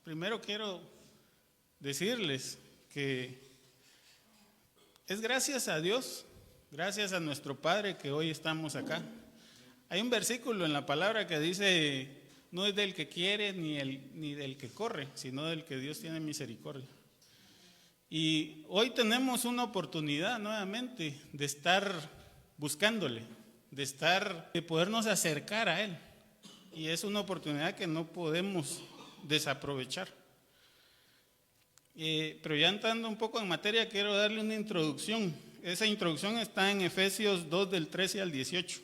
Primero quiero decirles que es gracias a Dios, gracias a nuestro Padre que hoy estamos acá. Hay un versículo en la palabra que dice, no es del que quiere ni del que corre, sino del que Dios tiene misericordia. Y hoy tenemos una oportunidad nuevamente de estar buscándole, de podernos acercar a Él. Y es una oportunidad que no podemos desaprovechar. Pero ya entrando un poco en materia, quiero darle una introducción. Esa introducción está en Efesios 2 del 13 al 18.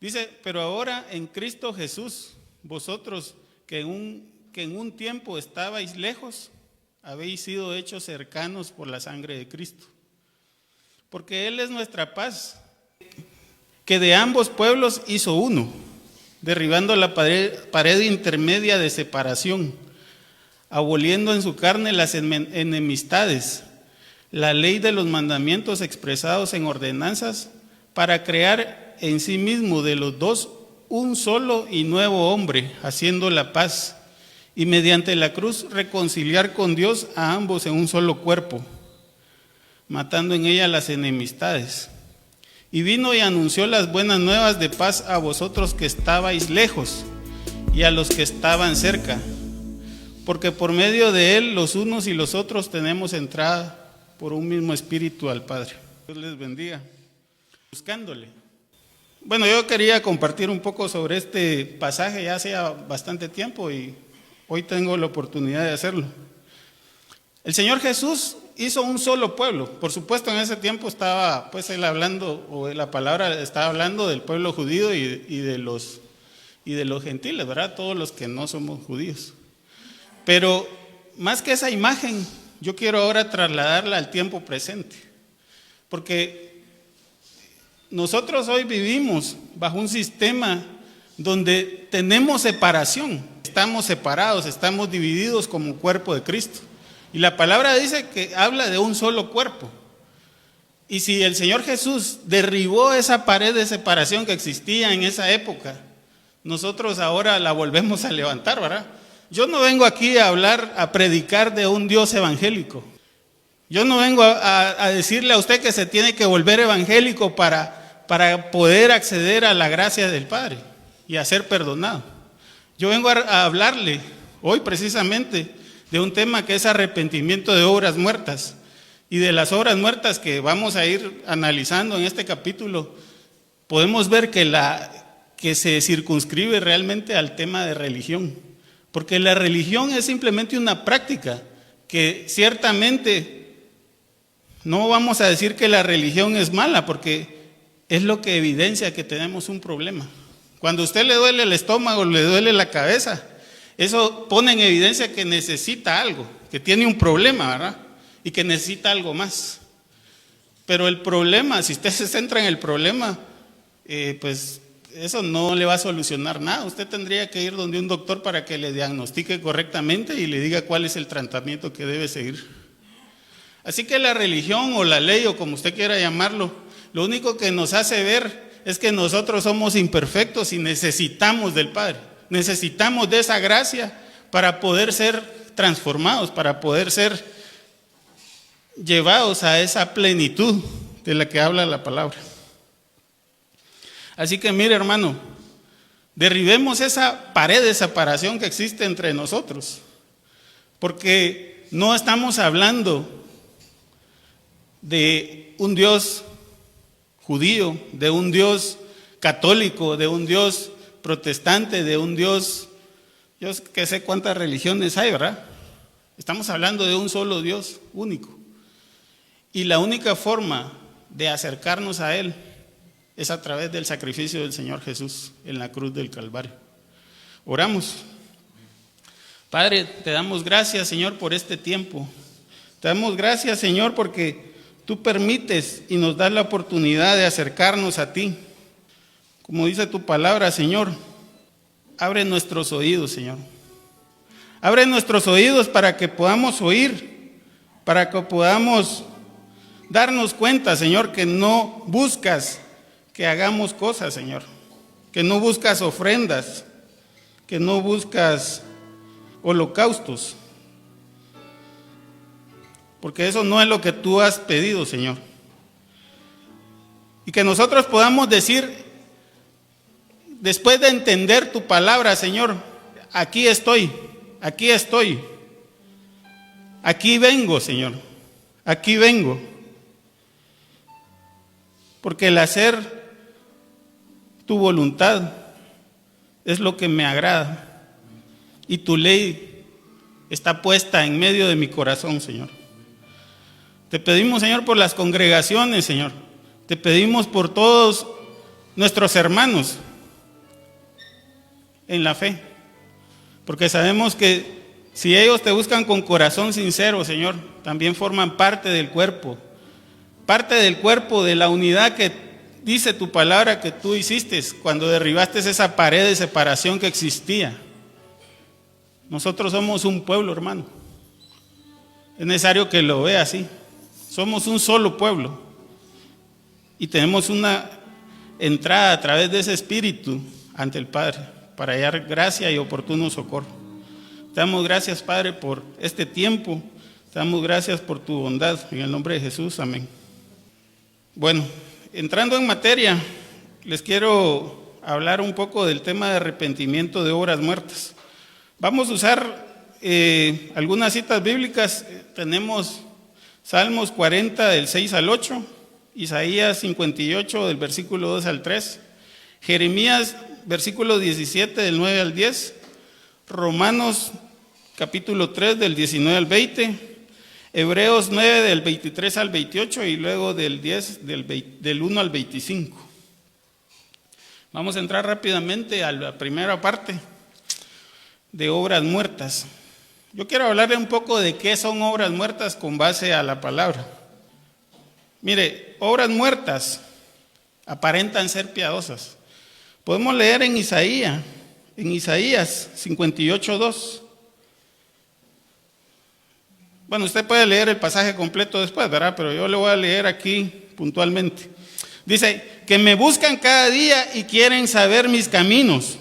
Dice, pero ahora en Cristo Jesús, vosotros que en un tiempo estabais lejos, habéis sido hechos cercanos por la sangre de Cristo. Porque Él es nuestra paz, que de ambos pueblos hizo uno, derribando la pared intermedia de separación, aboliendo en su carne las enemistades, la ley de los mandamientos expresados en ordenanzas, para crear en sí mismo de los dos un solo y nuevo hombre, haciendo la paz, y mediante la cruz reconciliar con Dios a ambos en un solo cuerpo, matando en ella las enemistades. Y vino y anunció las buenas nuevas de paz a vosotros que estabais lejos y a los que estaban cerca, porque por medio de Él los unos y los otros tenemos entrada por un mismo espíritu al Padre. Dios les bendiga. Buscándole. Bueno, yo quería compartir un poco sobre este pasaje ya hacía bastante tiempo y hoy tengo la oportunidad de hacerlo. El Señor Jesús hizo un solo pueblo. Por supuesto, en ese tiempo estaba pues Él hablando, o la palabra estaba hablando del pueblo judío y de los gentiles, ¿verdad? Todos los que no somos judíos. Pero más que esa imagen, yo quiero ahora trasladarla al tiempo presente. Porque nosotros hoy vivimos bajo un sistema donde tenemos separación. Estamos separados, estamos divididos como cuerpo de Cristo. Y la palabra dice que habla de un solo cuerpo. Y si el Señor Jesús derribó esa pared de separación que existía en esa época, nosotros ahora la volvemos a levantar, ¿verdad? Yo no vengo aquí a predicar de un Dios evangélico. Yo no vengo a decirle a usted que se tiene que volver evangélico para poder acceder a la gracia del Padre y a ser perdonado. Yo vengo a hablarle hoy precisamente de un tema que es arrepentimiento de obras muertas. Y de las obras muertas que vamos a ir analizando en este capítulo, podemos ver que se circunscribe realmente al tema de religión. Porque la religión es simplemente una práctica que ciertamente no vamos a decir que la religión es mala, porque es lo que evidencia que tenemos un problema. Cuando a usted le duele el estómago, le duele la cabeza, eso pone en evidencia que necesita algo, que tiene un problema, ¿verdad? Y que necesita algo más. Pero el problema, si usted se centra en el problema, pues eso no le va a solucionar nada. Usted tendría que ir donde un doctor para que le diagnostique correctamente y le diga cuál es el tratamiento que debe seguir. Así que la religión o la ley o como usted quiera llamarlo, lo único que nos hace ver es que nosotros somos imperfectos y necesitamos del Padre. Necesitamos de esa gracia para poder ser transformados, para poder ser llevados a esa plenitud de la que habla la palabra. Así que mire, hermano, derribemos esa pared de separación que existe entre nosotros, porque no estamos hablando de un Dios judío, de un Dios católico, de un Dios protestante, de un Dios, yo que sé cuántas religiones hay, ¿verdad? Estamos hablando de un solo Dios único. Y la única forma de acercarnos a Él es a través del sacrificio del Señor Jesús en la cruz del Calvario. Oramos. Padre, te damos gracias, Señor, por este tiempo. Te damos gracias, Señor, porque tú permites y nos das la oportunidad de acercarnos a ti. Como dice tu palabra, Señor, abre nuestros oídos, Señor. Abre nuestros oídos para que podamos oír, para que podamos darnos cuenta, Señor, que no buscas que hagamos cosas, Señor. Que no buscas ofrendas, que no buscas holocaustos, porque eso no es lo que tú has pedido, Señor. Y que nosotros podamos decir, después de entender tu palabra, Señor, aquí estoy, aquí vengo, Señor, aquí vengo. Porque el hacer tu voluntad es lo que me agrada. Y tu ley está puesta en medio de mi corazón, Señor. Te pedimos, Señor, por las congregaciones, Señor. Te pedimos por todos nuestros hermanos en la fe. Porque sabemos que si ellos te buscan con corazón sincero, Señor, también forman parte del cuerpo de la unidad que dice tu palabra que tú hiciste cuando derribaste esa pared de separación que existía. Nosotros somos un pueblo, hermano. Es necesario que lo vea así. Somos un solo pueblo y tenemos una entrada a través de ese espíritu ante el Padre para hallar gracia y oportuno socorro. Te damos gracias, Padre, por este tiempo. Te damos gracias por tu bondad. En el nombre de Jesús, amén. Bueno, entrando en materia, les quiero hablar un poco del tema de arrepentimiento de obras muertas. Vamos a usar algunas citas bíblicas. Tenemos Salmos 40 del 6 al 8, Isaías 58 del versículo 2 al 3, Jeremías versículo 17 del 9 al 10, Romanos capítulo 3 del 19 al 20, Hebreos 9 del 23 al 28 y luego del 10 del 1 al 25. Vamos a entrar rápidamente a la primera parte de obras muertas. Yo quiero hablarle un poco de qué son obras muertas con base a la palabra. Mire, obras muertas aparentan ser piadosas. Podemos leer en Isaías 58:2. Bueno, usted puede leer el pasaje completo después, ¿verdad? Pero yo le voy a leer aquí puntualmente. Dice, que me buscan cada día y quieren saber mis caminos.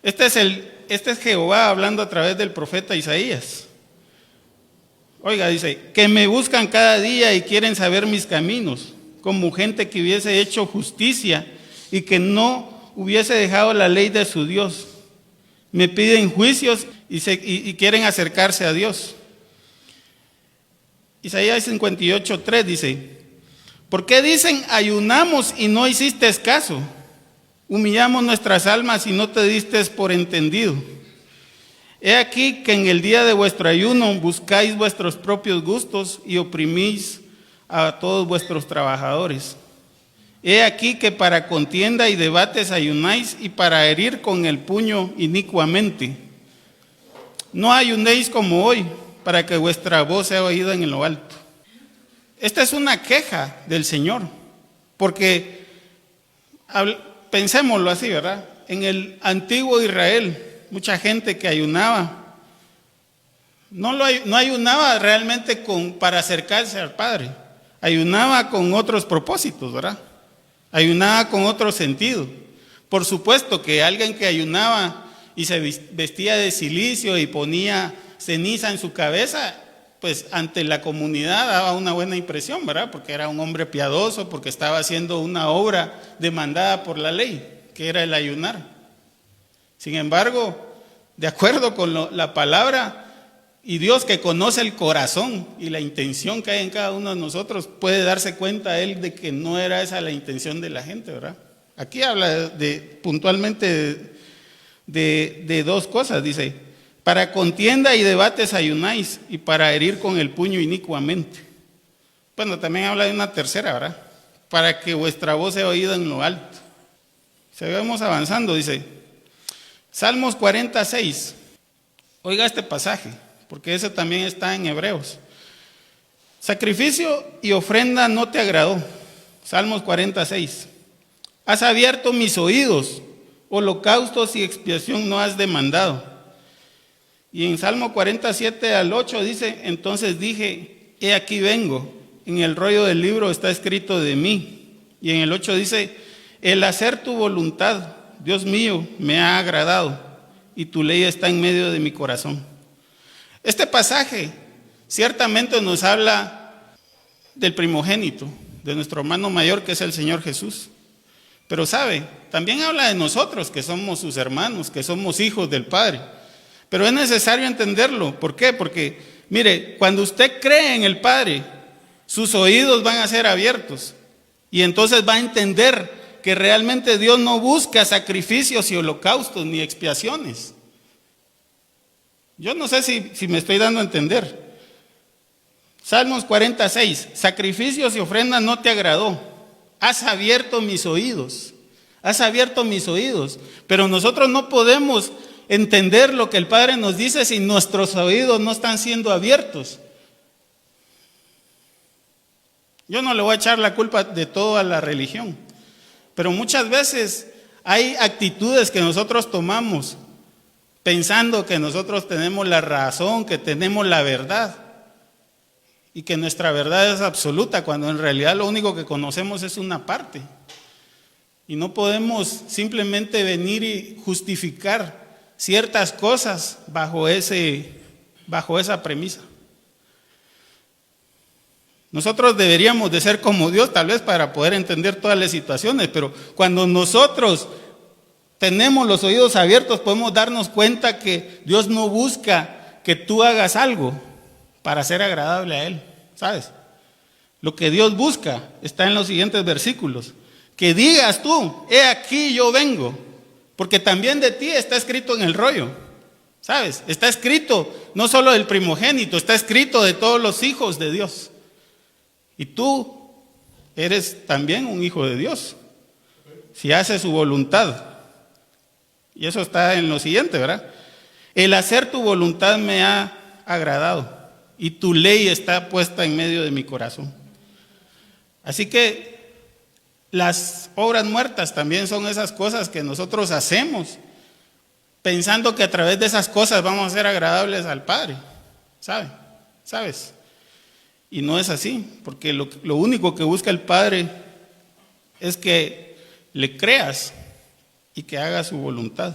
Este es Jehová hablando a través del profeta Isaías. Oiga, dice, que me buscan cada día y quieren saber mis caminos, como gente que hubiese hecho justicia y que no hubiese dejado la ley de su Dios. Me piden juicios y quieren acercarse a Dios. Isaías 58:3 dice, ¿por qué dicen ayunamos y no hiciste caso? Humillamos nuestras almas y no te diste por entendido. He aquí que en el día de vuestro ayuno buscáis vuestros propios gustos y oprimís a todos vuestros trabajadores. He aquí que para contienda y debates ayunáis y para herir con el puño inicuamente. No ayunéis como hoy, para que vuestra voz sea oída en lo alto. Esta es una queja del Señor, porque pensémoslo así, ¿verdad? En el antiguo Israel, mucha gente que ayunaba, no ayunaba realmente para acercarse al Padre, ayunaba con otros propósitos, ¿verdad? Ayunaba con otro sentido. Por supuesto que alguien que ayunaba y se vestía de cilicio y ponía ceniza en su cabeza, pues ante la comunidad daba una buena impresión, ¿verdad? Porque era un hombre piadoso, porque estaba haciendo una obra demandada por la ley, que era el ayunar. Sin embargo, de acuerdo con la palabra y Dios que conoce el corazón y la intención que hay en cada uno de nosotros, puede darse cuenta Él de que no era esa la intención de la gente, ¿verdad? Aquí habla puntualmente de dos cosas, dice, para contienda y debates ayunáis y para herir con el puño inicuamente. Bueno, también habla de una tercera, ¿verdad? Para que vuestra voz sea oída en lo alto. Seguimos avanzando, dice, Salmos 46. Oiga este pasaje, porque ese también está en Hebreos. Sacrificio y ofrenda no te agradó. Salmos 46. Has abierto mis oídos, holocaustos y expiación no has demandado. Y en Salmo 47 al 8 dice, entonces dije, he aquí vengo, en el rollo del libro está escrito de mí. Y en el 8 dice, el hacer tu voluntad, Dios mío, me ha agradado, y tu ley está en medio de mi corazón. Este pasaje ciertamente nos habla del primogénito, de nuestro hermano mayor que es el Señor Jesús. Pero sabe, también habla de nosotros que somos sus hermanos, que somos hijos del Padre. Pero es necesario entenderlo. ¿Por qué? Porque, mire, cuando usted cree en el Padre, sus oídos van a ser abiertos. Y entonces va a entender que realmente Dios no busca sacrificios y holocaustos ni expiaciones. Yo no sé si me estoy dando a entender. Salmos 46, sacrificios y ofrendas no te agradó. Has abierto mis oídos. Has abierto mis oídos. Pero nosotros no podemos entender lo que el Padre nos dice si nuestros oídos no están siendo abiertos. Yo no le voy a echar la culpa de todo a la religión. Pero muchas veces hay actitudes que nosotros tomamos pensando que nosotros tenemos la razón, que tenemos la verdad y que nuestra verdad es absoluta, cuando en realidad lo único que conocemos es una parte. Y no podemos simplemente venir y justificar ciertas cosas bajo esa premisa. Nosotros deberíamos de ser como Dios tal vez para poder entender todas las situaciones, pero cuando nosotros tenemos los oídos abiertos podemos darnos cuenta que Dios no busca que tú hagas algo para ser agradable a Él, ¿sabes? Lo que Dios busca está en los siguientes versículos. Que digas tú, he aquí yo vengo, porque también de ti está escrito en el rollo, ¿sabes? Está escrito no solo del primogénito, está escrito de todos los hijos de Dios. Y tú eres también un hijo de Dios, si haces su voluntad. Y eso está en lo siguiente, ¿verdad? El hacer tu voluntad me ha agradado y tu ley está puesta en medio de mi corazón. Así que las obras muertas también son esas cosas que nosotros hacemos pensando que a través de esas cosas vamos a ser agradables al Padre, ¿sabes? Y no es así, porque lo único que busca el Padre es que le creas y que haga su voluntad.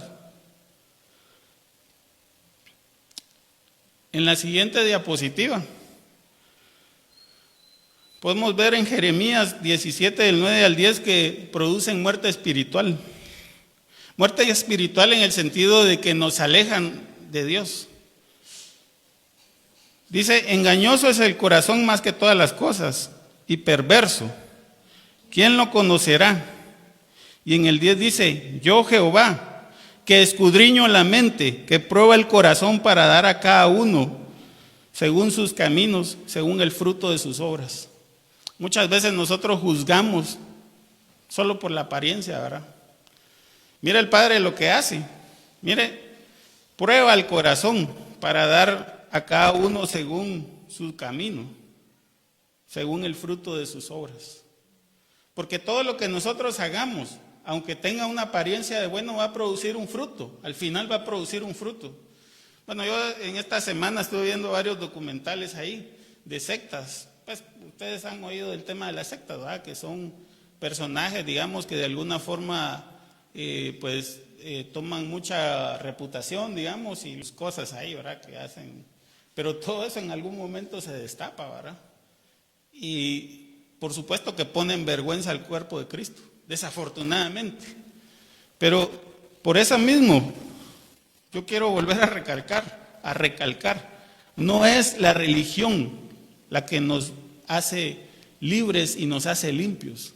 En la siguiente diapositiva podemos ver en Jeremías 17, del 9 al 10, que producen muerte espiritual. Muerte espiritual en el sentido de que nos alejan de Dios. Dice, engañoso es el corazón más que todas las cosas y perverso. ¿Quién lo conocerá? Y en el 10 dice, yo Jehová, que escudriño la mente, que prueba el corazón para dar a cada uno según sus caminos, según el fruto de sus obras. Muchas veces nosotros juzgamos solo por la apariencia, ¿verdad? Mira el Padre lo que hace. Mire, prueba el corazón para dar a cada uno según su camino, según el fruto de sus obras. Porque todo lo que nosotros hagamos, aunque tenga una apariencia de bueno, va a producir un fruto. Al final va a producir un fruto. Bueno, yo en esta semana estuve viendo varios documentales ahí de sectas. Pues ustedes han oído del tema de las sectas, ¿verdad? Que son personajes, digamos, que de alguna forma toman mucha reputación, digamos, y cosas ahí, ¿verdad? Que hacen. Pero todo eso en algún momento se destapa, ¿verdad? Y por supuesto que ponen vergüenza al cuerpo de Cristo, desafortunadamente. Pero por eso mismo, yo quiero volver a recalcar, no es la religión la que nos hace libres y nos hace limpios.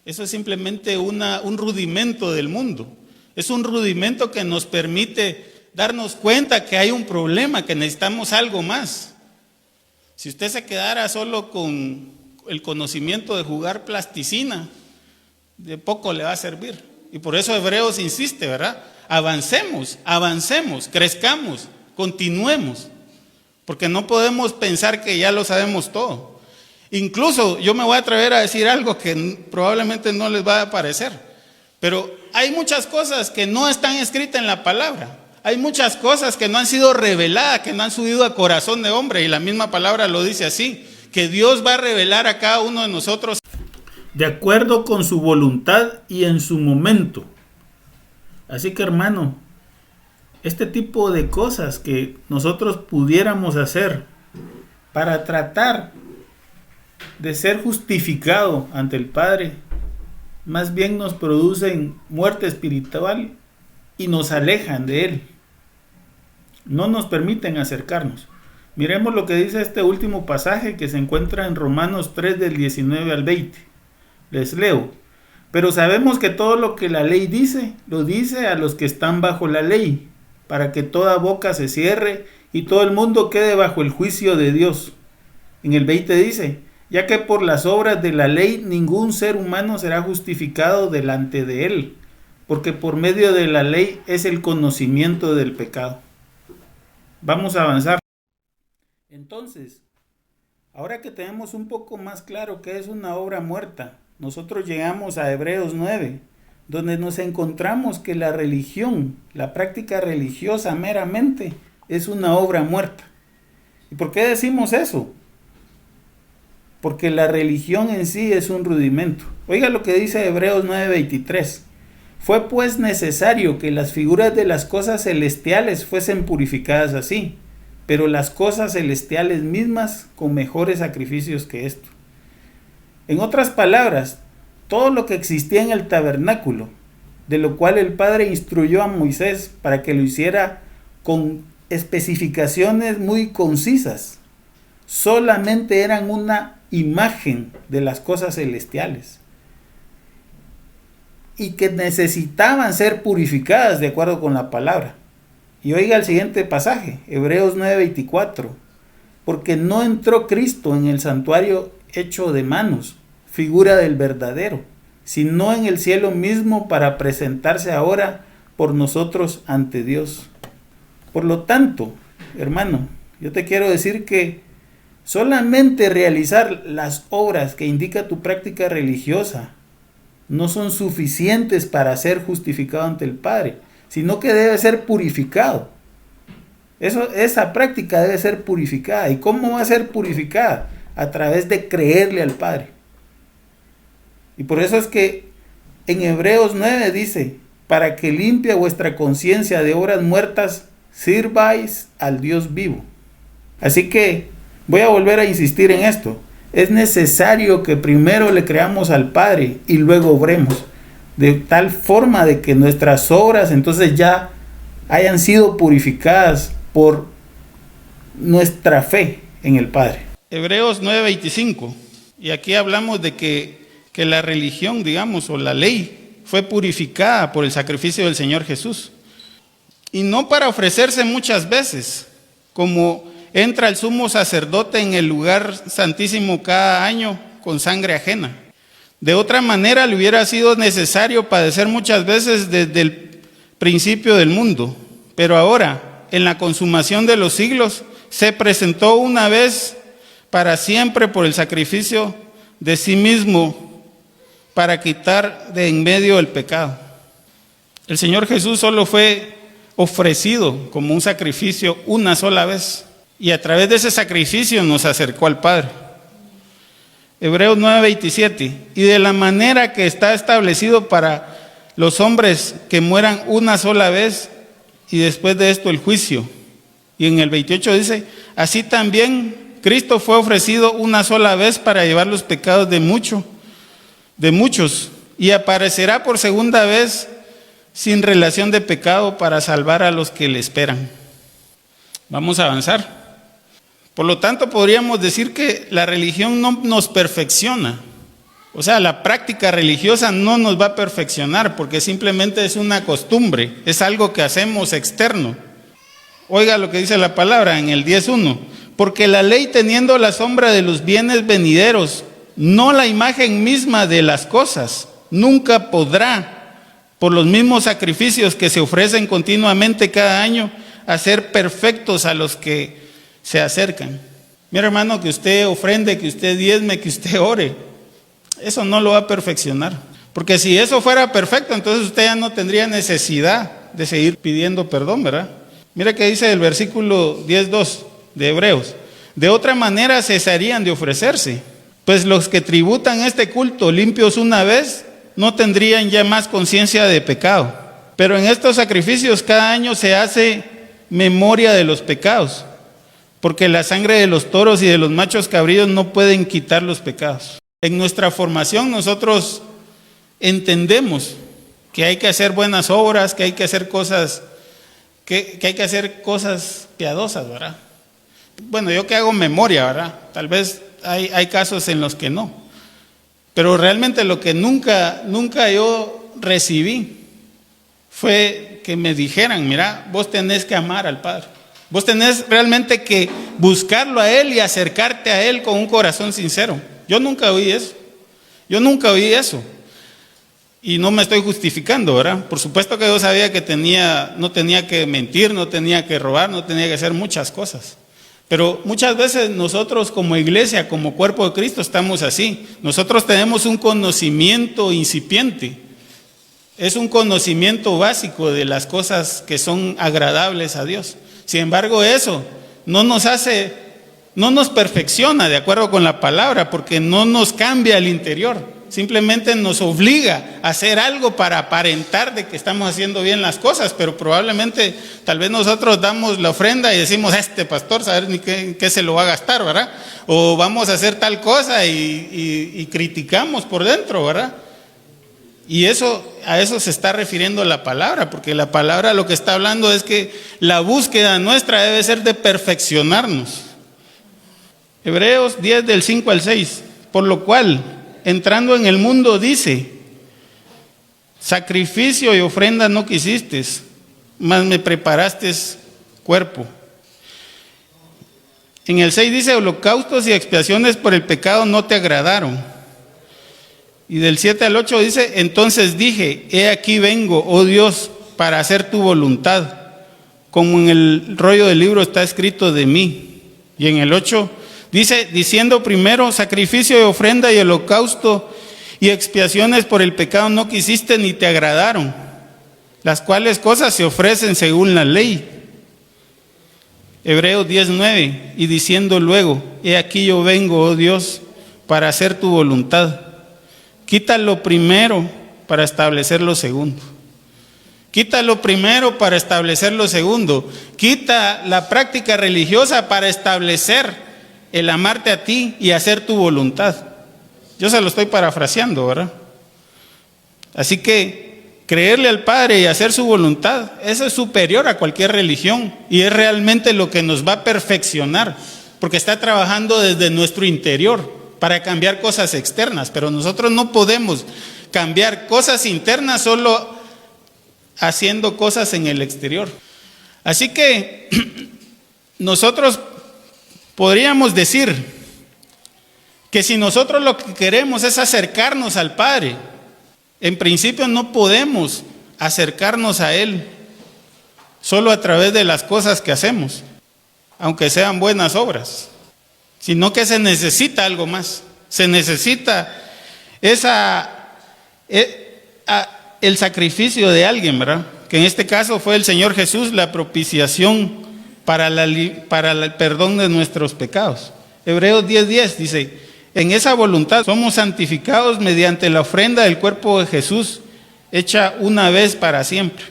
Eso es simplemente un rudimento del mundo. Es un rudimento que nos permite darnos cuenta que hay un problema, que necesitamos algo más. Si usted se quedara solo con el conocimiento de jugar plasticina, de poco le va a servir. Y por eso Hebreos insiste, ¿verdad? Avancemos, crezcamos, continuemos. Porque no podemos pensar que ya lo sabemos todo. Incluso yo me voy a atrever a decir algo que probablemente no les va a parecer. Pero hay muchas cosas que no están escritas en la palabra. Hay muchas cosas que no han sido reveladas, que no han subido a corazón de hombre. Y la misma palabra lo dice así, que Dios va a revelar a cada uno de nosotros de acuerdo con su voluntad y en su momento. Así que, hermano, este tipo de cosas que nosotros pudiéramos hacer para tratar de ser justificado ante el Padre, más bien nos producen muerte espiritual y nos alejan de Él. No nos permiten acercarnos. Miremos lo que dice este último pasaje que se encuentra en Romanos 3 del 19 al 20. Les leo. Pero sabemos que todo lo que la ley dice, lo dice a los que están bajo la ley, para que toda boca se cierre y todo el mundo quede bajo el juicio de Dios. En el 20 dice, ya que por las obras de la ley ningún ser humano será justificado delante de él, porque por medio de la ley es el conocimiento del pecado. Vamos a avanzar. Entonces, ahora que tenemos un poco más claro qué es una obra muerta, nosotros llegamos a Hebreos 9, donde nos encontramos que la religión, la práctica religiosa meramente, es una obra muerta. ¿Y por qué decimos eso? Porque la religión en sí es un rudimento. Oiga lo que dice Hebreos 9:23. Fue pues necesario que las figuras de las cosas celestiales fuesen purificadas así, pero las cosas celestiales mismas con mejores sacrificios que esto. En otras palabras, todo lo que existía en el tabernáculo, de lo cual el Padre instruyó a Moisés para que lo hiciera con especificaciones muy concisas, solamente eran una imagen de las cosas celestiales y que necesitaban ser purificadas de acuerdo con la palabra. Y oiga el siguiente pasaje, Hebreos 9:24, porque no entró Cristo en el santuario hecho de manos, figura del verdadero, sino en el cielo mismo para presentarse ahora por nosotros ante Dios. Por lo tanto, hermano, yo te quiero decir que solamente realizar las obras que indica tu práctica religiosa no son suficientes para ser justificado ante el Padre, sino que debe ser purificado. Esa práctica debe ser purificada. ¿Y cómo va a ser purificada? A través de creerle al Padre. Y por eso es que en Hebreos 9 dice, para que limpie vuestra conciencia de obras muertas, sirváis al Dios vivo. Así que voy a volver a insistir en esto. Es necesario que primero le creamos al Padre y luego obremos, de tal forma de que nuestras obras entonces ya hayan sido purificadas por nuestra fe en el Padre. Hebreos 9:25, y aquí hablamos de que la religión, digamos, o la ley fue purificada por el sacrificio del Señor Jesús, y no para ofrecerse muchas veces, como entra el sumo sacerdote en el lugar santísimo cada año con sangre ajena. De otra manera le hubiera sido necesario padecer muchas veces desde el principio del mundo, pero ahora, en la consumación de los siglos, se presentó una vez para siempre por el sacrificio de sí mismo para quitar de en medio el pecado. El Señor Jesús solo fue ofrecido como un sacrificio una sola vez, y a través de ese sacrificio nos acercó al Padre. Hebreos 9:27, y de la manera que está establecido para los hombres que mueran una sola vez y después de esto el juicio. Y en el 28 dice, así también Cristo fue ofrecido una sola vez para llevar los pecados de muchos, y aparecerá por segunda vez sin relación de pecado para salvar a los que le esperan. Vamos a avanzar. Por lo tanto, podríamos decir que la religión no nos perfecciona. O sea, la práctica religiosa no nos va a perfeccionar porque simplemente es una costumbre, es algo que hacemos externo. Oiga lo que dice la palabra en el 10:1. Porque la ley, teniendo la sombra de los bienes venideros, no la imagen misma de las cosas, nunca podrá, por los mismos sacrificios que se ofrecen continuamente cada año, hacer perfectos a los que se acercan. Mira, hermano, que usted ofrende, que usted diezme, que usted ore, eso no lo va a perfeccionar. Porque si eso fuera perfecto, entonces usted ya no tendría necesidad de seguir pidiendo perdón, ¿verdad? Mira que dice el versículo 10:2 de Hebreos. De otra manera cesarían de ofrecerse, pues los que tributan este culto limpios una vez no tendrían ya más conciencia de pecado. Pero en estos sacrificios cada año se hace memoria de los pecados, porque la sangre de los toros y de los machos cabríos no pueden quitar los pecados. En nuestra formación nosotros entendemos que hay que hacer buenas obras, que hay que hacer cosas, que hay que hacer cosas piadosas, ¿verdad? Bueno, yo que hago memoria, ¿verdad? Tal vez hay casos en los que no. Pero realmente lo que nunca yo recibí fue que me dijeran, mira, vos tenés que amar al Padre. Vos tenés realmente que buscarlo a Él y acercarte a Él con un corazón sincero. Yo nunca oí eso. Y no me estoy justificando, ¿verdad? Por supuesto que yo sabía que no tenía que mentir, no tenía que robar, no tenía que hacer muchas cosas. Pero muchas veces nosotros como iglesia, como cuerpo de Cristo, estamos así. Nosotros tenemos un conocimiento incipiente. Es un conocimiento básico de las cosas que son agradables a Dios. Sin embargo, eso no nos perfecciona de acuerdo con la palabra, porque no nos cambia el interior. Simplemente nos obliga a hacer algo para aparentar de que estamos haciendo bien las cosas, pero probablemente, tal vez nosotros damos la ofrenda y decimos, este pastor, saber ni qué se lo va a gastar, ¿verdad? O vamos a hacer tal cosa y criticamos por dentro, ¿verdad? Y a eso se está refiriendo la palabra, porque la palabra lo que está hablando es que la búsqueda nuestra debe ser de perfeccionarnos. Hebreos 10 del 5 al 6, por lo cual, entrando en el mundo dice, sacrificio y ofrenda no quisiste, mas me preparaste cuerpo. En el 6 dice, holocaustos y expiaciones por el pecado no te agradaron. Y del 7 al 8 dice, entonces dije, he aquí vengo, oh Dios, para hacer tu voluntad, como en el rollo del libro está escrito de mí. Y en el 8 dice, diciendo primero, sacrificio y ofrenda y holocausto y expiaciones por el pecado no quisiste ni te agradaron, las cuales cosas se ofrecen según la ley. Hebreos 10:9, y diciendo luego, he aquí yo vengo, oh Dios, para hacer tu voluntad. Quita lo primero para establecer lo segundo. Quita lo primero para establecer lo segundo. Quita la práctica religiosa para establecer el amarte a ti y hacer tu voluntad. Yo se lo estoy parafraseando, ¿verdad? Así que creerle al Padre y hacer su voluntad, eso es superior a cualquier religión y es realmente lo que nos va a perfeccionar, porque está trabajando desde nuestro interior para cambiar cosas externas, pero nosotros no podemos cambiar cosas internas solo haciendo cosas en el exterior. Así que nosotros podríamos decir que si nosotros lo que queremos es acercarnos al Padre, en principio no podemos acercarnos a Él solo a través de las cosas que hacemos, aunque sean buenas obras, sino que se necesita algo más. Se necesita el sacrificio de alguien, ¿verdad? Que en este caso fue el Señor Jesús, la propiciación para el perdón de nuestros pecados. Hebreos 10:10 dice, en esa voluntad somos santificados mediante la ofrenda del cuerpo de Jesús, hecha una vez para siempre.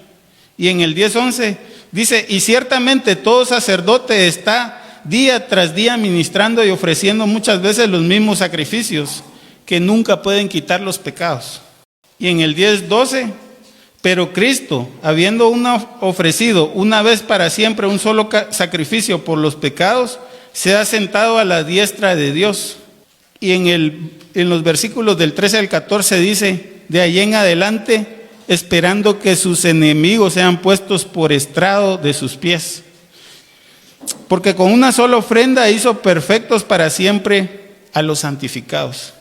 Y en el 10:11 dice, y ciertamente todo sacerdote está día tras día ministrando y ofreciendo muchas veces los mismos sacrificios que nunca pueden quitar los pecados. Y en el 10:12, pero Cristo, habiendo ofrecido una vez para siempre un solo sacrificio por los pecados, se ha sentado a la diestra de Dios. Y en los versículos del 13 al 14 dice, de ahí en adelante, esperando que sus enemigos sean puestos por estrado de sus pies. Porque con una sola ofrenda hizo perfectos para siempre a los santificados.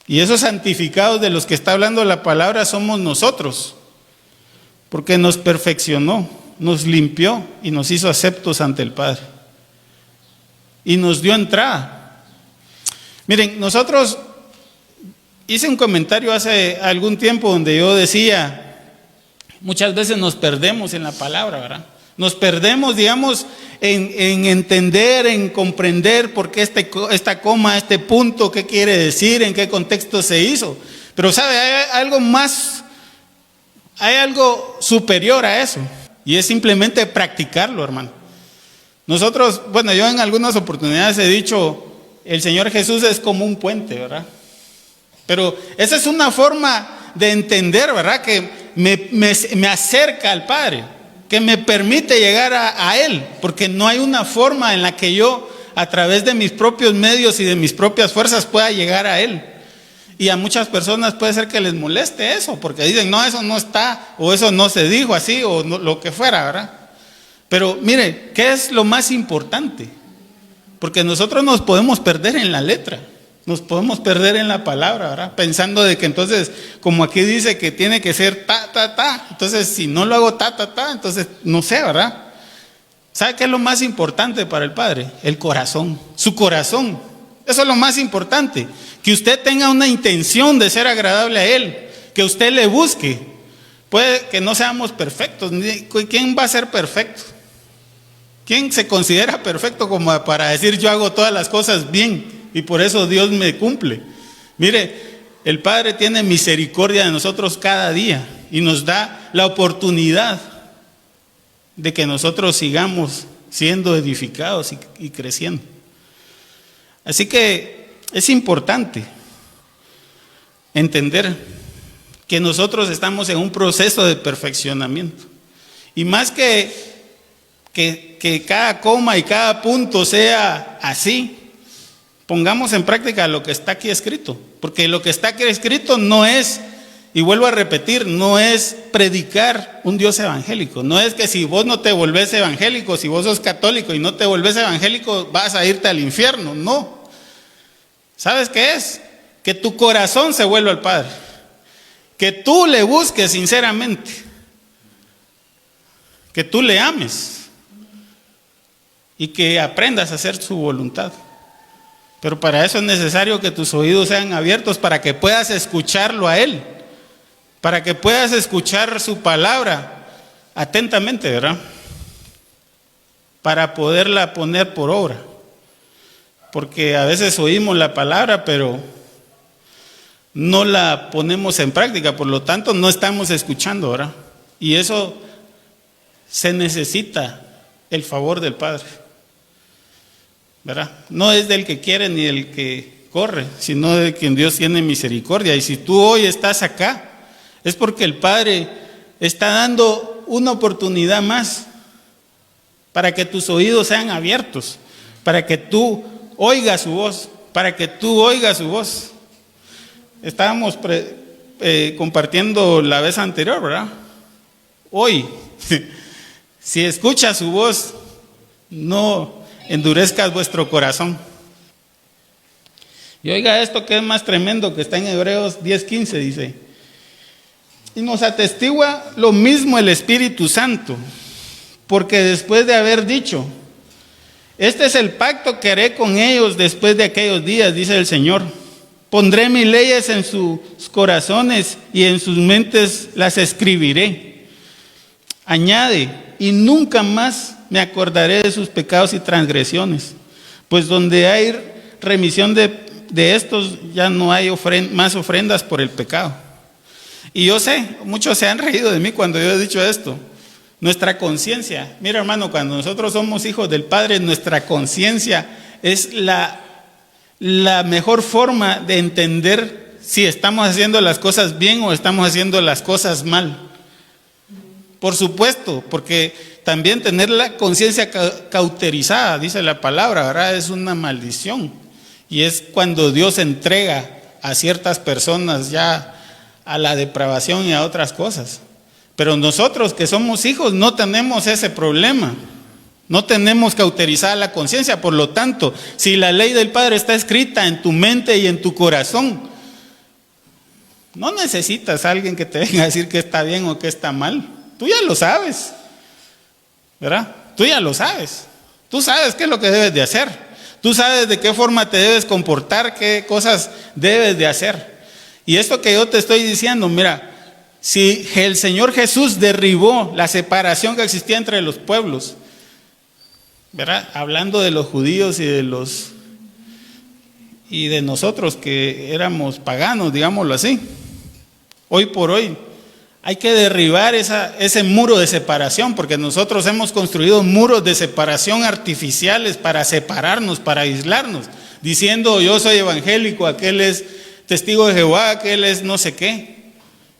Y esos santificados de los que está hablando la palabra somos nosotros, porque nos perfeccionó, nos limpió y nos hizo aceptos ante el Padre. Y nos dio entrada. Miren, nosotros hice un comentario hace algún tiempo donde yo decía, muchas veces nos perdemos en la palabra, ¿verdad? Nos perdemos, digamos, en entender, en comprender por qué esta coma, este punto, qué quiere decir, en qué contexto se hizo. Pero sabe, hay hay algo superior a eso, y es simplemente practicarlo, hermano. Nosotros, bueno, yo en algunas oportunidades he dicho, el Señor Jesús es como un puente, ¿verdad? Pero esa es una forma de entender, ¿verdad? Que me acerca al Padre, que me permite llegar a Él, porque no hay una forma en la que yo, a través de mis propios medios y de mis propias fuerzas, pueda llegar a Él. Y a muchas personas puede ser que les moleste eso, porque dicen, no, eso no está, o eso no se dijo así, o no, lo que fuera, ¿verdad? Pero mire, ¿qué es lo más importante? Porque nosotros nos podemos perder en la letra, nos podemos perder en la palabra, ¿verdad? Pensando de que entonces, como aquí dice que tiene que ser ta, ta, ta, entonces si no lo hago ta, ta, ta, entonces no sé, ¿verdad? ¿Sabe qué es lo más importante para el Padre? El corazón, su corazón. Eso es lo más importante, que usted tenga una intención de ser agradable a Él, que usted le busque. Puede que no seamos perfectos, ¿quién va a ser perfecto? ¿Quién se considera perfecto como para decir yo hago todas las cosas bien y por eso Dios me cumple? Mire, el Padre tiene misericordia de nosotros cada día y nos da la oportunidad de que nosotros sigamos siendo edificados y creciendo. Así que es importante entender que nosotros estamos en un proceso de perfeccionamiento. Y más que cada coma y cada punto sea así, pongamos en práctica lo que está aquí escrito. Porque lo que está aquí escrito no es, y vuelvo a repetir, no es predicar un Dios evangélico. No es que si vos no te volvés evangélico, si vos sos católico y no te volvés evangélico, vas a irte al infierno. No. ¿Sabes qué es? Que tu corazón se vuelva al Padre. Que tú le busques sinceramente. Que tú le ames. Y que aprendas a hacer su voluntad. Pero para eso es necesario que tus oídos sean abiertos para que puedas escucharlo a Él. Para que puedas escuchar su palabra atentamente, ¿verdad? Para poderla poner por obra. Porque a veces oímos la palabra, pero no la ponemos en práctica, por lo tanto no estamos escuchando, ¿verdad? Y eso se necesita el favor del Padre, ¿verdad? No es del que quiere ni del que corre, sino de quien Dios tiene misericordia. Y si tú hoy estás acá, es porque el Padre está dando una oportunidad más para que tus oídos sean abiertos, para que tú oigas su voz, para que tú oigas su voz. Estábamos compartiendo la vez anterior, ¿verdad? Hoy, si escuchas su voz, no endurezcas vuestro corazón. Y oiga esto que es más tremendo, que está en Hebreos 10:15, dice: y nos atestigua lo mismo el Espíritu Santo, porque después de haber dicho, este es el pacto que haré con ellos después de aquellos días, dice el Señor. Pondré mis leyes en sus corazones y en sus mentes las escribiré. Añade, y nunca más me acordaré de sus pecados y transgresiones, pues donde hay remisión de estos ya no hay más ofrendas por el pecado. Y yo sé, muchos se han reído de mí cuando yo he dicho esto. Nuestra conciencia, mira hermano, cuando nosotros somos hijos del Padre, nuestra conciencia es la mejor forma de entender si estamos haciendo las cosas bien o estamos haciendo las cosas mal. Por supuesto, porque también tener la conciencia cauterizada, dice la palabra, ¿verdad? Es una maldición. Y es cuando Dios entrega a ciertas personas ya a la depravación y a otras cosas. Pero nosotros que somos hijos no tenemos ese problema. No tenemos cauterizada la conciencia. Por lo tanto, si la ley del Padre está escrita en tu mente y en tu corazón, no necesitas a alguien que te venga a decir que está bien o que está mal. Tú ya lo sabes, ¿verdad? Tú ya lo sabes. Tú sabes qué es lo que debes de hacer. Tú sabes de qué forma te debes comportar, qué cosas debes de hacer. Y esto que yo te estoy diciendo, mira, si el Señor Jesús derribó la separación que existía entre los pueblos, ¿verdad? Hablando de los judíos y de nosotros que éramos paganos, digámoslo así. Hoy por hoy Hay que derribar ese muro de separación, porque nosotros hemos construido muros de separación artificiales para separarnos, para aislarnos, diciendo yo soy evangélico, aquel es testigo de Jehová, aquel es no sé qué.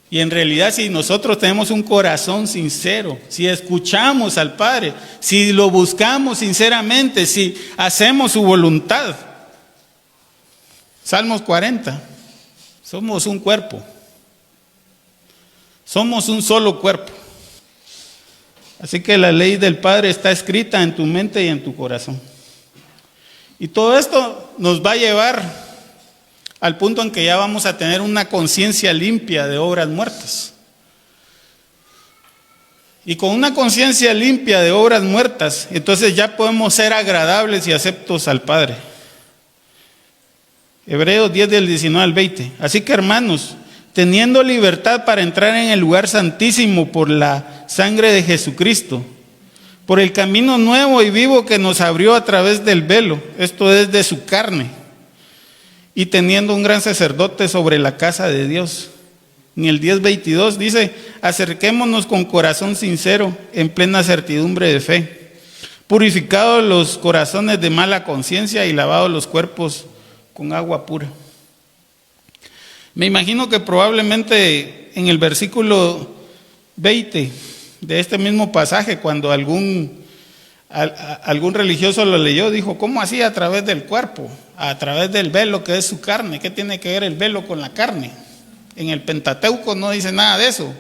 Y en realidad, si nosotros tenemos un corazón sincero, si escuchamos al Padre, si lo buscamos sinceramente, si hacemos su voluntad. Salmos 40, somos un cuerpo. Somos un solo cuerpo. Así que la ley del Padre está escrita en tu mente y en tu corazón. Y todo esto nos va a llevar al punto en que ya vamos a tener una conciencia limpia de obras muertas. Y con una conciencia limpia de obras muertas, entonces ya podemos ser agradables y aceptos al Padre. Hebreos 10 del 19 al 20. Así que hermanos, teniendo libertad para entrar en el lugar santísimo por la sangre de Jesucristo, por el camino nuevo y vivo que nos abrió a través del velo, esto es de su carne, y teniendo un gran sacerdote sobre la casa de Dios. En el 10:22 dice, acerquémonos con corazón sincero, en plena certidumbre de fe, purificados los corazones de mala conciencia y lavados los cuerpos con agua pura. Me imagino que probablemente en el versículo 20 de este mismo pasaje, cuando algún religioso lo leyó, dijo, ¿cómo así a través del cuerpo? A través del velo que es su carne. ¿Qué tiene que ver el velo con la carne? En el Pentateuco no dice nada de eso.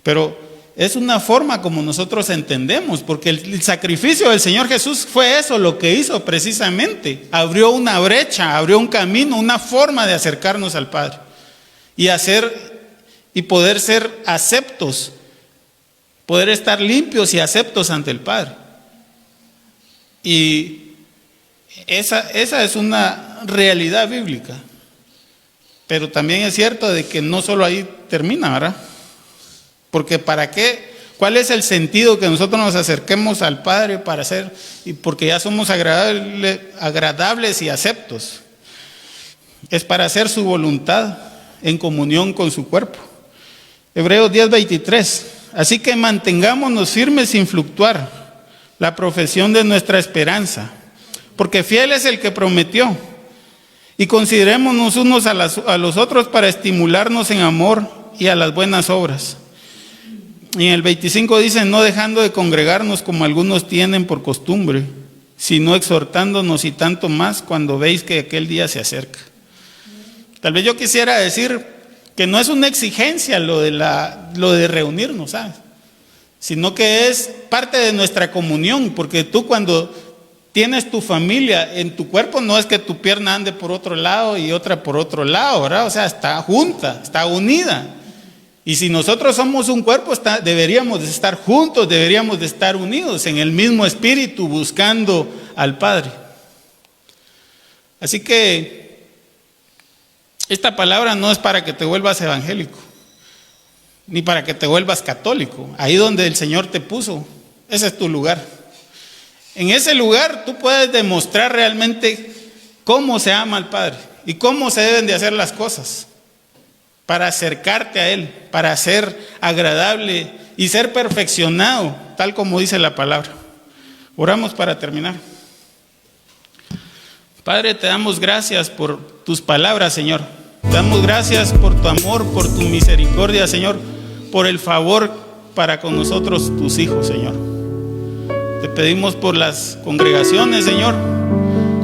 Pero es una forma como nosotros entendemos, porque el sacrificio del Señor Jesús fue eso, lo que hizo precisamente. Abrió una brecha, abrió un camino, una forma de acercarnos al Padre. Y poder ser aceptos, poder estar limpios y aceptos ante el Padre. Y esa es una realidad bíblica. Pero también es cierto de que no solo ahí termina, ¿verdad? Porque ¿para qué? ¿Cuál es el sentido que nosotros nos acerquemos al Padre para ser? Y porque ya somos agradables y aceptos. Es para hacer su voluntad en comunión con su cuerpo. Hebreos 10:23. Así que mantengámonos firmes sin fluctuar la profesión de nuestra esperanza, porque fiel es el que prometió. Y considerémonos unos a los otros para estimularnos en amor y a las buenas obras. Y en el 25 dice, no dejando de congregarnos como algunos tienen por costumbre, sino exhortándonos y tanto más cuando veis que aquel día se acerca. Tal vez yo quisiera decir que no es una exigencia lo de reunirnos, ¿sabes? Sino que es parte de nuestra comunión, porque tú cuando tienes tu familia en tu cuerpo, no es que tu pierna ande por otro lado y otra por otro lado, ¿verdad? O sea, está junta, está unida. Y si nosotros somos un cuerpo, deberíamos de estar juntos, deberíamos de estar unidos en el mismo espíritu, buscando al Padre. Así que esta palabra no es para que te vuelvas evangélico, ni para que te vuelvas católico. Ahí donde el Señor te puso, ese es tu lugar. En ese lugar tú puedes demostrar realmente cómo se ama al Padre y cómo se deben de hacer las cosas para acercarte a Él, para ser agradable y ser perfeccionado, tal como dice la palabra. Oramos para terminar. Padre, te damos gracias por tus palabras, Señor. Te damos gracias por tu amor, por tu misericordia, Señor, por el favor para con nosotros, tus hijos, Señor. Te pedimos por las congregaciones, Señor.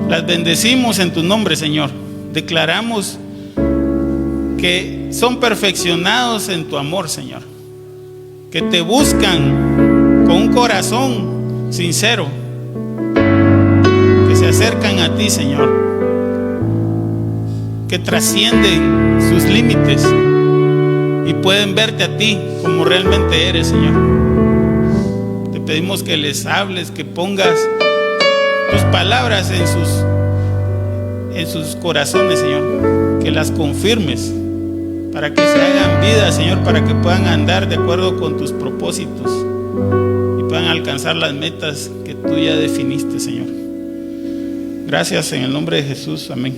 Las bendecimos en tu nombre, Señor. Declaramos que son perfeccionados en tu amor, Señor. Que te buscan con un corazón sincero. Que se acercan a ti, Señor. Que trascienden sus límites y pueden verte a ti como realmente eres, Señor. Te pedimos que les hables, que pongas tus palabras en sus corazones, Señor. Que las confirmes para que se hagan vida, Señor, para que puedan andar de acuerdo con tus propósitos y puedan alcanzar las metas que tú ya definiste, Señor. Gracias en el nombre de Jesús. Amén.